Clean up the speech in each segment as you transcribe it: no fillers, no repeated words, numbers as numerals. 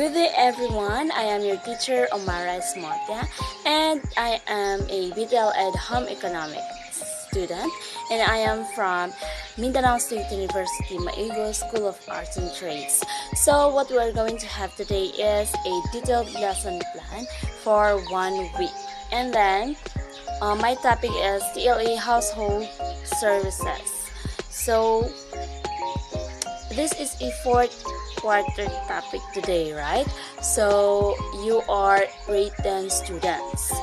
Good day everyone, I am your teacher Omara Esmotia and I am a BTL Ed Home Economics student and I am from Mindanao State University, Maigo School of Arts and Trades. So what we are going to have today is a detailed lesson plan for 1 week. And then my topic is TLE Household Services. So this is a fourth quarter topic today, right? So you are grade 10 students.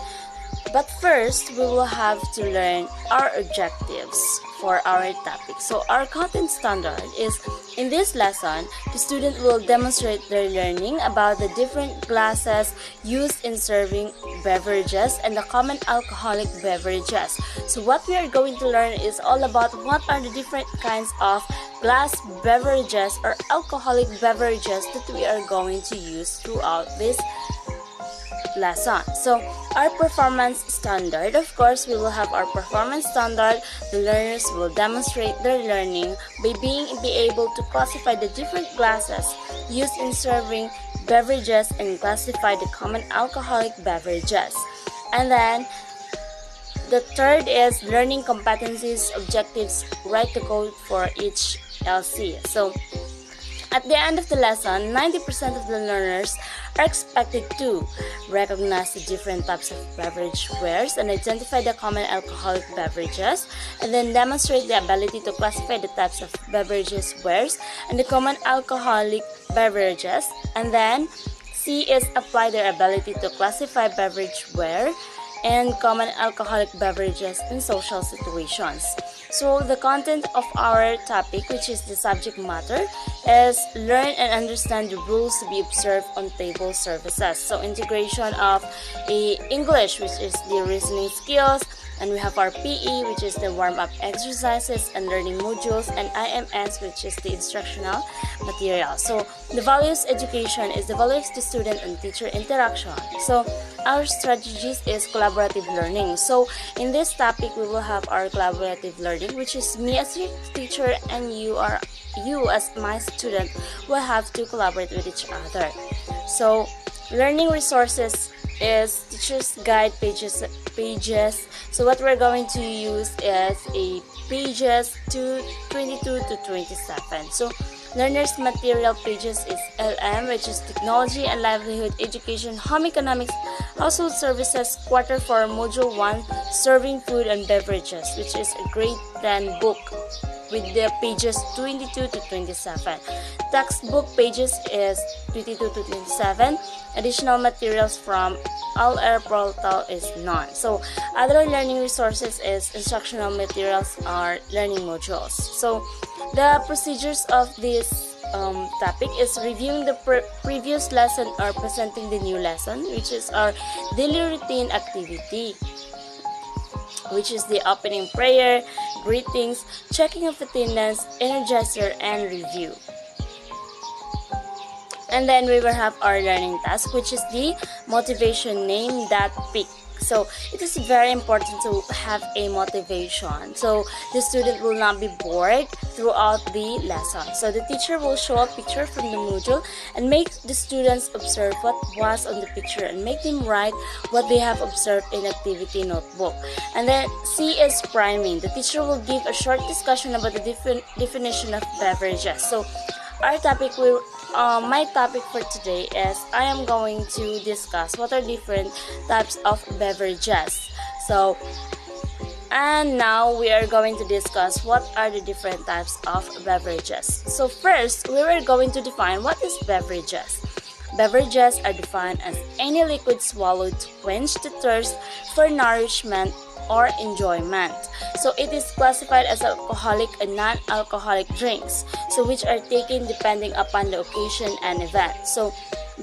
But first, we will have to learn our objectives for our topic. So our content standard is, in this lesson, the student will demonstrate their learning about the different glasses used in serving beverages and the common alcoholic beverages. So what we are going to learn is all about what are the different kinds of glass beverages or alcoholic beverages that we are going to use throughout this lesson. So our performance standard, of course, we will have our performance standard. The learners will demonstrate their learning by be able to classify the different glasses used in serving beverages and classify the common alcoholic beverages. And then the third is learning competencies, objectives, write the code for each LC. So at the end of the lesson, 90% of the learners are expected to recognize the different types of beverage wares and identify the common alcoholic beverages, and then demonstrate the ability to classify the types of beverages wares and the common alcoholic beverages, and then C is apply their ability to classify beverage ware and common alcoholic beverages in social situations. So the content of our topic, which is the subject matter, is learn and understand the rules to be observed on table services. So integration of English, which is the reasoning skills, and we have our PE, which is the warm-up exercises and learning modules, and IMS, which is the instructional material. So the values education is the values to student and teacher interaction. So our strategies is collaborative learning. So in this topic, we will have our collaborative learning, which is me as your teacher and you as my student will have to collaborate with each other. So learning resources is teacher's guide pages. So what we're going to use is a pages 22 to 27. So learners material pages is LM, which is technology and livelihood education, home economics, household services, quarter 4, module 1, serving food and beverages, which is a grade 10 book with the pages 22 to 27. Textbook pages is 22 to 27. Additional materials from All Air portal is none. So other learning resources is instructional materials are learning modules. So the procedures of this topic is reviewing the previous lesson or presenting the new lesson, which is our daily routine activity, which is the opening prayer, greetings, checking of attendance, energizer, and review. And then we will have our learning task, which is the motivation name that pick. So it is very important to have a motivation so the student will not be bored throughout the lesson. So the teacher will show a picture from the module and make the students observe what was on the picture and make them write what they have observed in activity notebook. And then C is priming. The teacher will give a short discussion about the definition of beverages. So our topic will my topic for today is I am going to discuss what are different types of beverages. So and now we are going to discuss what are the different types of beverages. So first, we are going to define what is beverages. Beverages are defined as any liquid swallowed to quench the thirst for nourishment or enjoyment. So it is classified as alcoholic and non-alcoholic drinks, so which are taken depending upon the occasion and event. So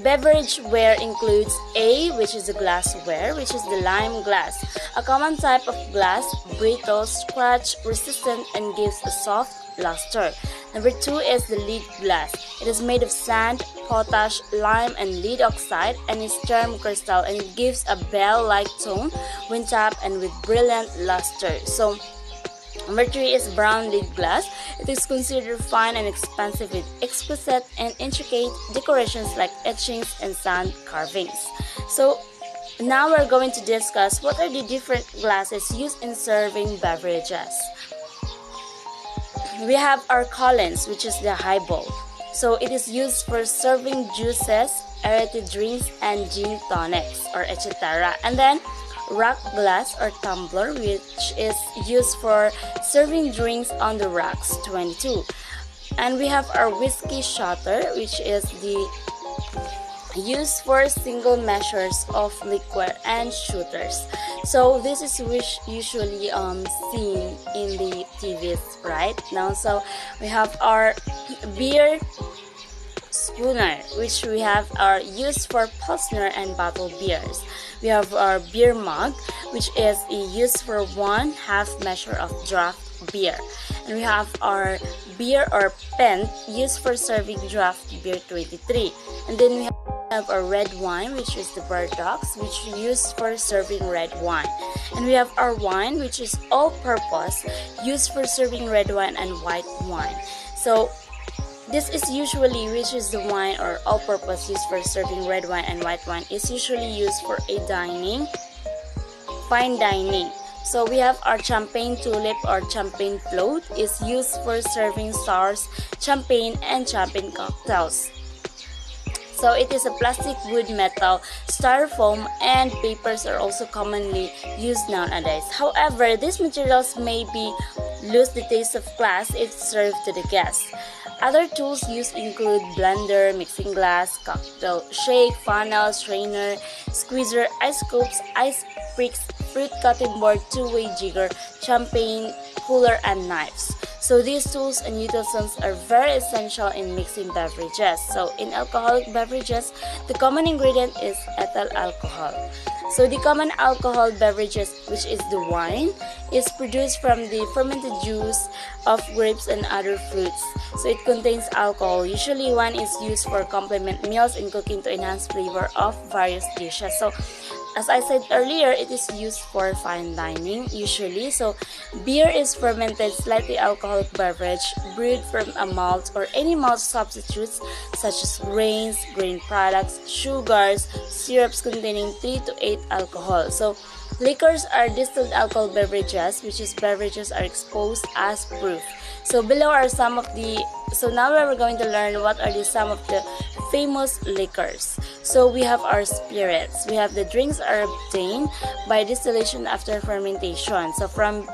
beverage ware includes A, which is the glassware, which is the lime glass, a common type of glass, brittle, scratch resistant, and gives a soft luster. Number 2 is the lead glass. It is made of sand, potash, lime, and lead oxide, and is termed crystal, and it gives a bell-like tone when tapped and with brilliant luster. So Number 3 is brown lead glass. It is considered fine and expensive with exquisite and intricate decorations like etchings and sand carvings. So now we're going to discuss what are the different glasses used in serving beverages. We have our Collins, which is the highball. So it is used for serving juices, aerated drinks, and gin tonics or etc. And then rock glass or tumbler, which is used for serving drinks on the rocks, 22. And we have our whiskey shotter, which is the used for single measures of liquor and shooters. So this is which usually seen in the TVs right now. So we have our beer spooner, which we have are used for Pilsner and bottled beers. We have our beer mug, which is used for 1/2 measure of draft beer. And we have our beer or pint used for serving draft beer, 23. And then we have our red wine, which is the Bardocks, which we use for serving red wine. And we have our wine, which is all-purpose, used for serving red wine and white wine. So this is usually, which is the wine or all-purpose used for serving red wine and white wine, is usually used for a fine dining. So we have our champagne tulip or champagne float is used for serving sours, champagne, and champagne cocktails. So it is a plastic, wood, metal, styrofoam, and papers are also commonly used nowadays. However, these materials may lose the taste of glass if served to the guests. Other tools used include blender, mixing glass, cocktail shake, funnel, strainer, squeezer, ice scoops, ice picks, fruit cutting board, two-way jigger, champagne cooler, and knives. So these tools and utensils are very essential in mixing beverages. So in alcoholic beverages, the common ingredient is ethyl alcohol. So the common alcohol beverages, which is the wine, is produced from the fermented juice of grapes and other fruits. So it contains alcohol. Usually wine is used for complement meals and cooking to enhance flavor of various dishes. So as I said earlier, it is used for fine dining usually. So beer is fermented, slightly alcoholic beverage brewed from a malt or any malt substitutes such as grains, grain products, sugars, syrups containing 3 to 8 alcohol. So liquors are distilled alcohol beverages, which is beverages are exposed as proof. So below are some of the, so now we're going to learn what are some of the famous liquors. So we have our spirits. We have the drinks are obtained by distillation after fermentation. So from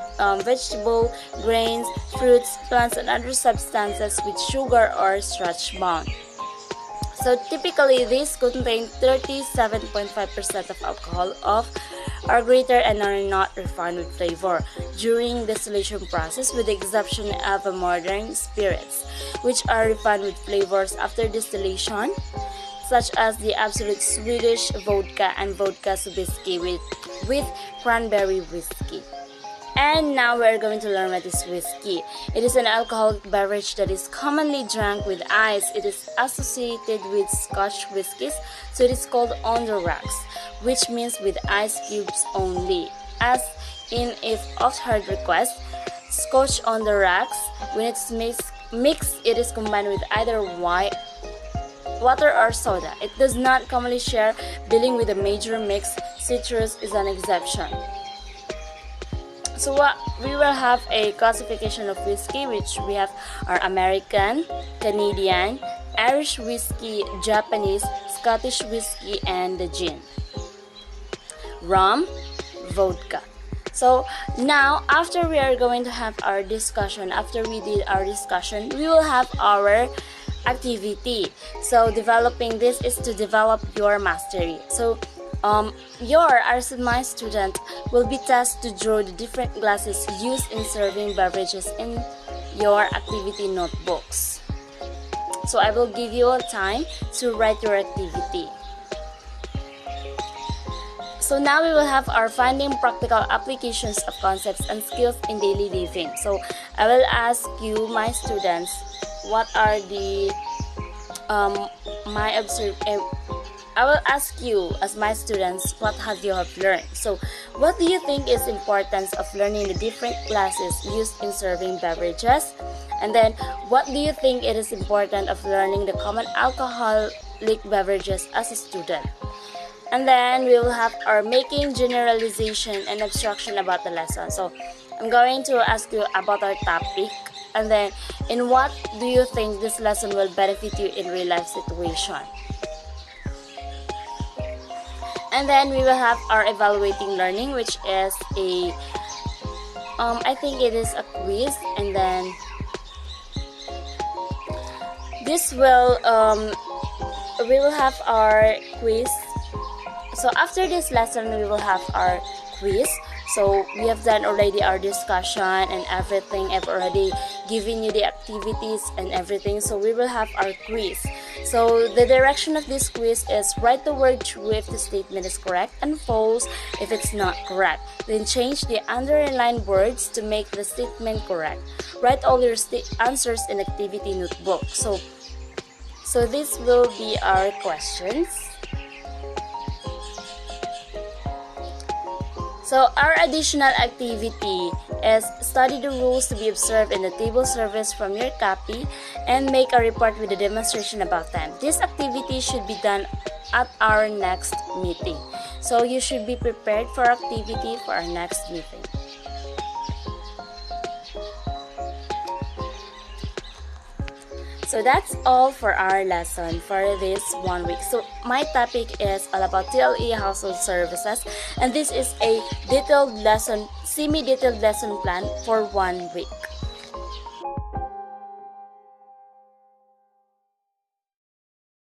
vegetable, grains, fruits, plants, and other substances with sugar or starch bound. So typically these contain 37.5% of alcohol are greater and are not refined with flavor during distillation process, with the exception of modern spirits, which are refined with flavors after distillation, such as the Absolute Swedish vodka and vodka Sobieski with cranberry whiskey. And now we're going to learn what is whiskey. It is an alcoholic beverage that is commonly drunk with ice. It is associated with Scotch whiskies, so it is called on the rocks, which means with ice cubes only. As in if oft-heard request, Scotch on the rocks, when it's mixed, it is combined with either water or soda. It does not commonly share billing with a major mix. Citrus is an exception. So we will have a classification of whiskey, which we have our American, Canadian, Irish whiskey, Japanese, Scottish whiskey, and the gin. Rum, vodka. So now after we are going to have our discussion, after we did our discussion, we will have our activity. So developing this is to develop your mastery. So as my student will be tasked to draw the different glasses used in serving beverages in your activity notebooks. So I will give you a time to write your activity. So now we will have our finding practical applications of concepts and skills in daily living. So I will ask you, my students, what are the I will ask you as my students, what have you have learned? So, what do you think is importance of learning the different classes used in serving beverages? And then, what do you think it is important of learning the common alcoholic beverages as a student? And then we will have our making generalization and abstraction about the lesson. So, I'm going to ask you about our topic. And then, in what do you think this lesson will benefit you in real life situation? And then we will have our evaluating learning, which is a I think it is a quiz. And then this will we will have our quiz. So after this lesson we will have our quiz. So we have done already our discussion and everything. I've already given you the activities and everything. So we will have our quiz. So the direction of this quiz is write the word true if the statement is correct and false if it's not correct. Then change the underlined words to make the statement correct. Write all your answers in activity notebook. So this will be our questions. So our additional activity is study the rules to be observed in the table service from your copy and make a report with a demonstration about them. This activity should be done at our next meeting. So you should be prepared for activity for our next meeting. So that's all for our lesson for this 1 week. So my topic is all about TLE household services, and this is a detailed lesson, semi-detailed lesson plan for 1 week.